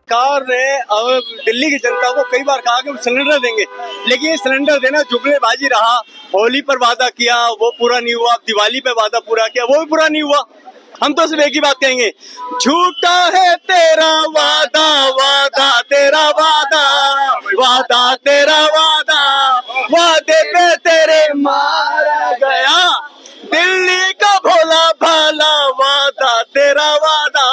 सरकार ने अब दिल्ली की जनता को कई बार कहा कि वो सिलेंडर देंगे, लेकिन ये सिलेंडर देना जुमलेबाजी रहा। होली पर वादा किया, वो पूरा नहीं हुआ। दिवाली पे वादा पूरा किया, वो भी पूरा नहीं हुआ। हम तो सिर्फ एक ही बात कहेंगे, झूठा है तेरा वादा, वादा तेरा वादा, वादा तेरा वादा, वादे पे तेरे मारा गया दिल्ली का भोला भाला, वादा तेरा वादा,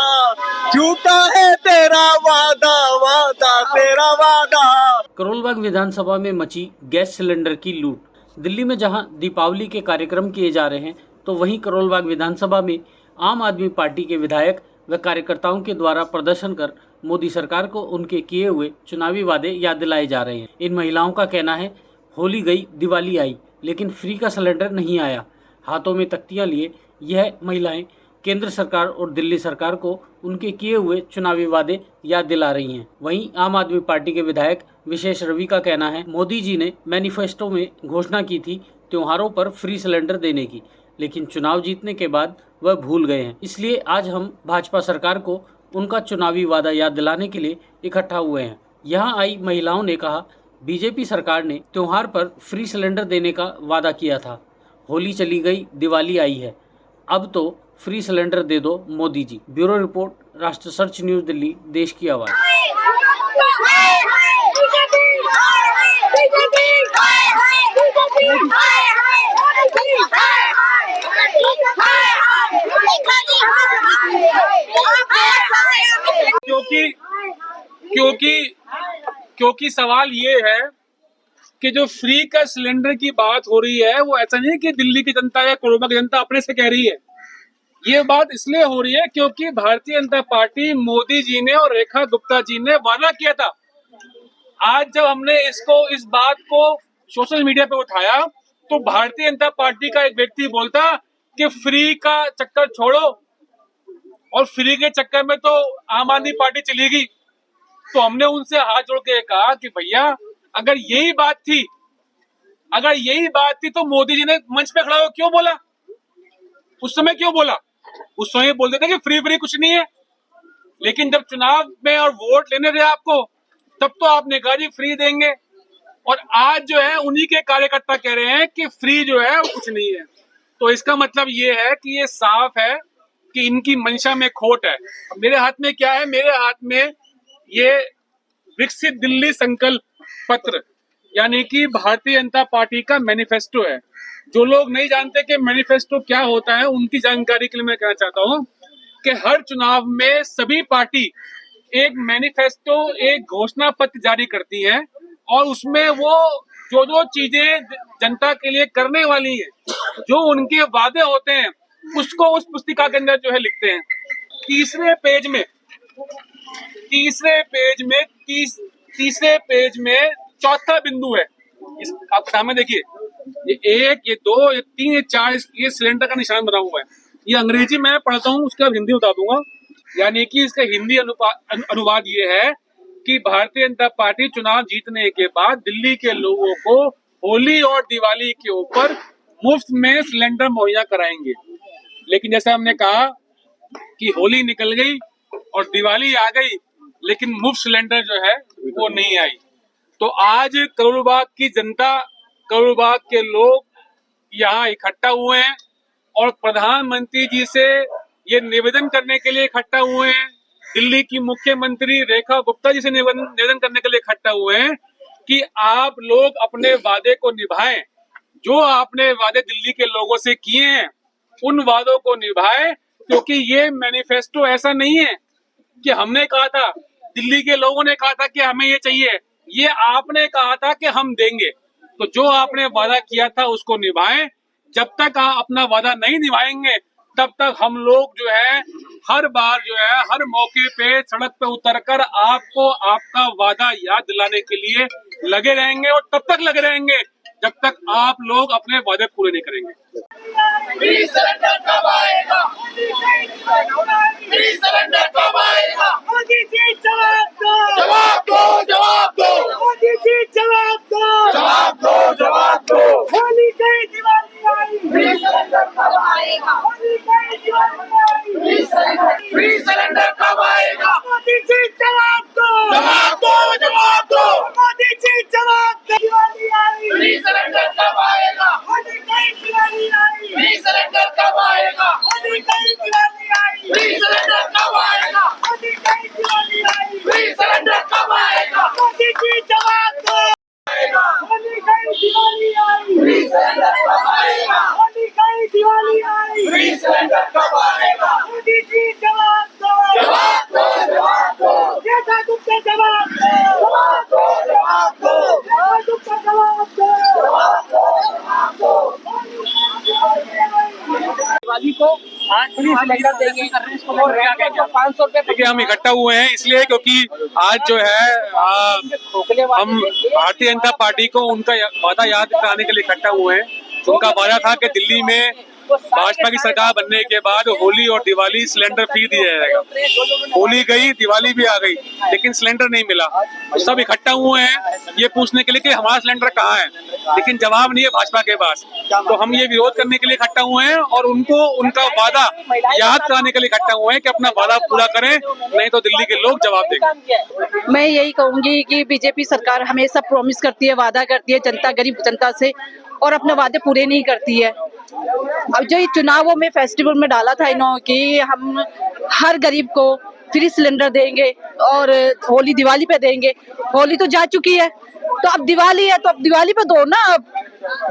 झूठा है तेरा वादा, वादा तेरा वादा। करोलबाग विधानसभा में मची गैस सिलेंडर की लूट। दिल्ली में जहां दीपावली के कार्यक्रम किए जा रहे हैं, तो वहीं करोलबाग विधानसभा में आम आदमी पार्टी के विधायक व कार्यकर्ताओं के द्वारा प्रदर्शन कर मोदी सरकार को उनके किए हुए चुनावी वादे याद दिलाए जा रहे हैं। इन महिलाओं का कहना है, होली गई दिवाली आई, लेकिन फ्री का सिलेंडर नहीं आया। हाथों में तख्तियां लिए यह महिलाएं केंद्र सरकार और दिल्ली सरकार को उनके किए हुए चुनावी वादे याद दिला रही हैं। वहीं आम आदमी पार्टी के विधायक विशेष रवि का कहना है, मोदी जी ने मैनिफेस्टो में घोषणा की थी त्योहारों पर फ्री सिलेंडर देने की, लेकिन चुनाव जीतने के बाद वह भूल गए हैं। इसलिए आज हम भाजपा सरकार को उनका चुनावी वादा याद दिलाने के लिए इकट्ठा हुए हैं। यहाँ आई महिलाओं ने कहा, बीजेपी सरकार ने त्योहार पर फ्री सिलेंडर देने का वादा किया था। होली चली गई, दिवाली आई है, अब तो फ्री सिलेंडर दे दो मोदी जी। ब्यूरो रिपोर्ट, राष्ट्र सर्च न्यूज दिल्ली, देश की आवाज। क्योंकि सवाल ये है कि जो फ्री का सिलेंडर की बात हो रही है, वो ऐसा नहीं है कि दिल्ली की जनता या कोलकाता की जनता अपने से कह रही है। ये बात इसलिए हो रही है क्योंकि भारतीय जनता पार्टी, मोदी जी ने और रेखा गुप्ता जी ने वादा किया था। आज जब हमने इस बात को सोशल मीडिया पे उठाया, तो भारतीय जनता पार्टी का एक व्यक्ति बोलता कि फ्री का चक्कर छोड़ो, और फ्री के चक्कर में तो आम आदमी पार्टी चली गई। तो हमने उनसे हाथ जोड़ के कहा कि भैया, अगर यही बात थी तो मोदी जी ने मंच पे खड़ा होकर क्यों बोला? उस समय क्यों बोला? उस समय बोलते थे कि फ्री कुछ नहीं है, लेकिन जब चुनाव में और वोट लेने थे आपको, तब तो आपने कहा जी फ्री देंगे। और आज जो है उन्हीं के कार्यकर्ता कह रहे हैं कि फ्री जो है वो कुछ नहीं है। तो इसका मतलब ये है कि ये साफ है कि इनकी मंशा में खोट है। मेरे हाथ में क्या है? मेरे हाथ में ये विकसित दिल्ली संकल्प पत्र, यानी कि भारतीय जनता पार्टी का मैनिफेस्टो है। जो लोग नहीं जानते कि मैनिफेस्टो क्या होता है, उनकी जानकारी के लिए मैं कहना चाहता हूँ कि हर चुनाव में सभी पार्टी एक मैनिफेस्टो, एक घोषणा पत्र जारी करती है, और उसमें वो जो चीजें जनता के लिए करने वाली है, जो उनके वादे होते हैं, उसको उस पुस्तिका के अंदर जो है लिखते हैं। तीसरे पेज में चौथा बिंदु है। आप सामने देखिए, ये 1, ये 2, ये 3, ये 4, ये सिलेंडर का निशान बना हुआ है। ये अंग्रेजी में पढ़ता हूँ, उसका हिंदी बता दूंगा। यानी कि इसका हिंदी अनुवाद ये है कि भारतीय जनता पार्टी चुनाव जीतने के बाद दिल्ली के लोगों को होली और दिवाली के ऊपर मुफ्त में सिलेंडर मुहैया कराएंगे। लेकिन जैसा हमने कहा कि होली निकल गई और दिवाली आ गई, लेकिन मुफ्त सिलेंडर जो है वो नहीं आई। तो आज करोलबाग की जनता, करोलबाग के लोग यहाँ इकट्ठा हुए हैं और प्रधानमंत्री जी से ये निवेदन करने के लिए इकट्ठा हुए हैं, दिल्ली की मुख्यमंत्री रेखा गुप्ता जी से निवेदन करने के लिए इकट्ठा हुए हैं कि आप लोग अपने वादे को निभाएं। जो आपने वादे दिल्ली के लोगों से किए हैं, उन वादों को निभाएं, क्योंकि ये मैनिफेस्टो ऐसा नहीं है कि हमने कहा था, दिल्ली के लोगों ने कहा था कि हमें ये चाहिए। ये आपने कहा था कि हम देंगे। तो जो आपने वादा किया था उसको निभाएं। जब तक आप अपना वादा नहीं निभाएंगे, तब तक हम लोग जो है हर बार जो है हर मौके पे सड़क पे उतरकर आपको आपका वादा याद दिलाने के लिए लगे रहेंगे, और तब तक लगे रहेंगे जब तक आप लोग अपने वादे पूरे नहीं करेंगे। फ्री सिलेंडर कब आएगा? फ्री सिलेंडर कब आएगा? मोदी जी जवाब दो, जवाब दो, जवाब दो। मोदी जी जवाब दो, जवाब दो, जवाब दो। होली गई दिवाली आई, फ्री सिलेंडर कब आएगा? होली गई दिवाली आई, फ्री सिलेंडर कब आएगा? मोदी जी जवाब दो, आई फ्री सिलेंडर कब आएगा मोदी जी जवाब दो जवाब दो जवाब दो रेखा गुप्ता जवाब दो जवाब दो जवाब दो रेखा गुप्ता जवाब दो जवाब दो जवाब दो दिवाली को फ्री सिलेंडर देंगे इसको बोल रहे हैं 500 रुपए। देखिए हम इकट्ठा हुए हैं इसलिए क्योंकि आज जो है हम भारतीय जनता पार्टी को उनका वादा याद कराने के लिए इकट्ठा हुए हैं। उनका वादा था कि दिल्ली में भाजपा की सरकार बनने के बाद होली और दिवाली सिलेंडर फ्री दिया जाएगा। होली गई, दिवाली भी आ गई, लेकिन सिलेंडर नहीं मिला। तो सब इकट्ठा हुए हैं ये पूछने के लिए कि हमारा सिलेंडर कहाँ है, लेकिन जवाब नहीं है भाजपा के पास। तो हम ये विरोध करने के लिए इकट्ठा हुए हैं और उनको उनका वादा याद कराने के लिए इकट्ठा हुए हैं कि अपना वादा पूरा करें, नहीं तो दिल्ली के लोग जवाब देंगे। मैं यही कहूंगी कि बीजेपी सरकार हमेशा प्रॉमिस करती है, वादा करती है जनता, गरीब जनता से, और अपने वादे पूरे नहीं करती है। अब जो ये चुनावों में फेस्टिवल में डाला था इन्होंने कि हम हर गरीब को फ्री सिलेंडर देंगे और होली दिवाली पे देंगे, होली तो जा चुकी है तो अब दिवाली है तो अब दिवाली पे दो ना। अब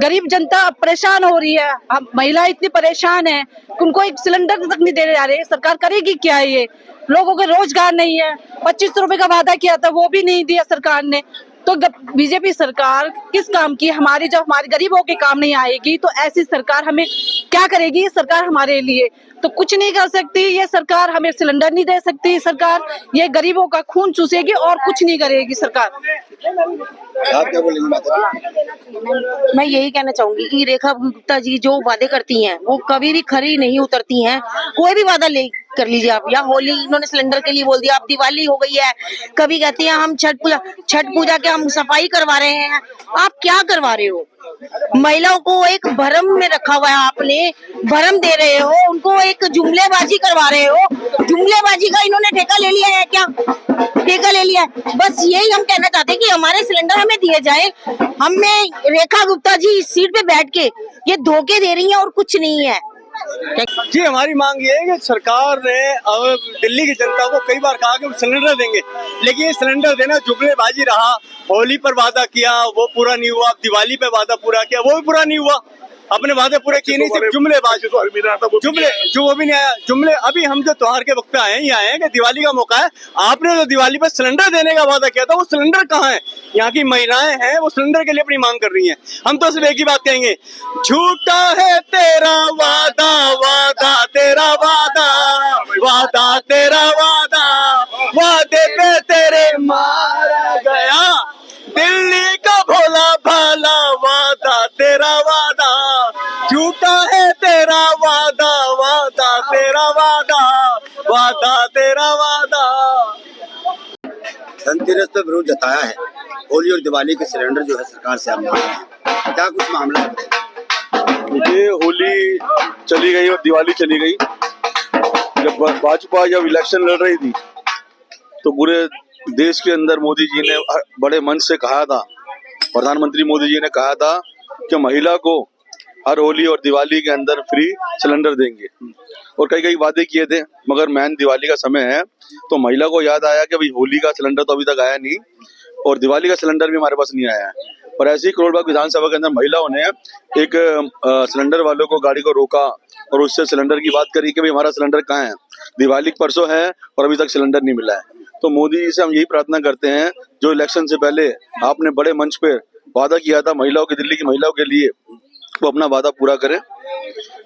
गरीब जनता परेशान हो रही है, हम महिला इतनी परेशान है कि उनको एक सिलेंडर तक नहीं दे रहे। सरकार करेगी क्या? ये लोगों के रोजगार नहीं है, 2500 रुपए का वादा किया था वो भी नहीं दिया सरकार ने। तो बीजेपी सरकार किस काम की? हमारी जब हमारे गरीबों के काम नहीं आएगी तो ऐसी सरकार हमें क्या करेगी? ये सरकार हमारे लिए तो कुछ नहीं कर सकती। ये सरकार हमें सिलेंडर नहीं दे सकती, सरकार ये गरीबों का खून चूसेगी और कुछ नहीं करेगी सरकार। आप क्या बोलेंगे माता जी? मैं यही कहना चाहूंगी कि रेखा गुप्ता जी जो वादे करती हैं वो कभी भी खरी नहीं उतरती हैं। कोई भी वादा ले कर लीजिए आप, या होली इन्होंने सिलेंडर के लिए बोल दिया, अब दिवाली हो गई है, कभी कहती हैं हम छठ पूजा के हम सफाई करवा रहे हैं। आप क्या करवा रहे हो? महिलाओं को एक भरम में रखा हुआ है, आपने भरम दे रहे हो, उनको एक जुमलेबाजी करवा रहे हो। जुमलेबाजी का इन्होंने ठेका ले लिया है क्या? ठेका ले लिया है। बस यही हम कहना चाहते हैं कि हमारे सिलेंडर हमें दिए जाए। हमें रेखा गुप्ता जी इस सीट पे बैठ के ये धोखे दे रही है और कुछ नहीं है। जी हमारी मांग ये है कि सरकार ने अब दिल्ली की जनता को कई बार कहा कि वो सिलेंडर देंगे, लेकिन ये सिलेंडर देना जुमलेबाजी रहा। होली पर वादा किया वो पूरा नहीं हुआ, दिवाली पे वादा पूरा किया वो भी पूरा नहीं हुआ। अपने वादे पूरे किए नहीं, सिर्फ जुमलेबाजी, जुमले जो वो भी नहीं आया। जुमले अभी हम जो त्योहार के वक्त पे आए हैं कि दिवाली का मौका है, आपने जो दिवाली पर सिलेंडर देने का वादा किया था वो सिलेंडर कहाँ है? यहाँ की महिलाएं हैं वो सिलेंडर के लिए अपनी मांग कर रही हैं। हम तो सिर्फ एक ही बात कहेंगे, झूठा है तेरा वादा, वादा तेरा वादा, वादा तेरा वादा, वादे पे तेरे मारा गया दिल्ली का भोला भाला, वादा तेरा वादा, झूठा है तेरा वादा, वादा तेरा वादा, वादा तेरा वादा। धनतेरस पर विरोध जताया है, होली और दिवाली के सिलेंडर जो है सरकार से आप मांग रहे हैं, क्या कुछ मामला है? ये होली चली गई और दिवाली चली गई। जब भाजपा जब इलेक्शन लड़ रही थी तो पूरे देश के अंदर मोदी जी ने बड़े मंच से कहा था, प्रधानमंत्री मोदी जी ने कहा था कि महिला को हर होली और दिवाली के अंदर फ्री सिलेंडर देंगे, और कई कई वादे किए थे। मगर मैन दिवाली का समय है तो महिला को याद आया कि भाई होली का सिलेंडर तो अभी तक आया नहीं और दिवाली का सिलेंडर भी हमारे पास नहीं आया है। और ऐसे ही करोलबाग विधानसभा के अंदर महिलाओं ने एक सिलेंडर वालों को गाड़ी को रोका और उससे सिलेंडर की बात करी कि भाई हमारा सिलेंडर कहाँ है, दिवाली परसों है और अभी तक सिलेंडर नहीं मिला है। तो मोदी जी से हम यही प्रार्थना करते हैं, जो इलेक्शन से पहले आपने बड़े मंच पे वादा किया था महिलाओं के, दिल्ली की महिलाओं के लिए, वो अपना वादा पूरा करें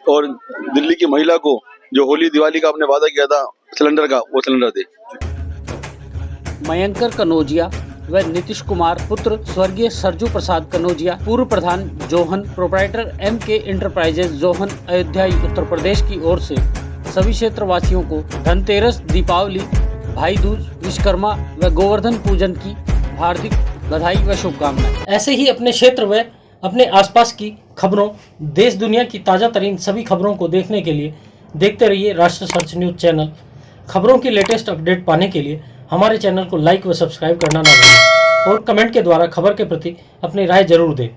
और दिल्ली की महिला को जो होली दिवाली का आपने वादा किया था सिलेंडर का, वो सिलेंडर दे। मयंकर कनौजिया व नीतीश कुमार पुत्र स्वर्गीय सरजू प्रसाद कनौजिया, पूर्व प्रधान Johan, proprietor MK enterprises Johan, Ayodhya Uttar Pradesh की ओर से सभी क्षेत्रवासियों को धनतेरस, दीपावली, भाई दूज, विश्वकर्मा व गोवर्धन पूजन की हार्दिक बधाई व शुभकामनाएं। ऐसे ही अपने क्षेत्र व अपने आसपास की खबरों, देश दुनिया की ताज़ा तरीन सभी खबरों को देखने के लिए देखते रहिए राष्ट्र सर्च न्यूज चैनल। खबरों की लेटेस्ट अपडेट पाने के लिए हमारे चैनल को लाइक व सब्सक्राइब करना ना भूलें और कमेंट के द्वारा खबर के प्रति अपनी राय जरूर दें।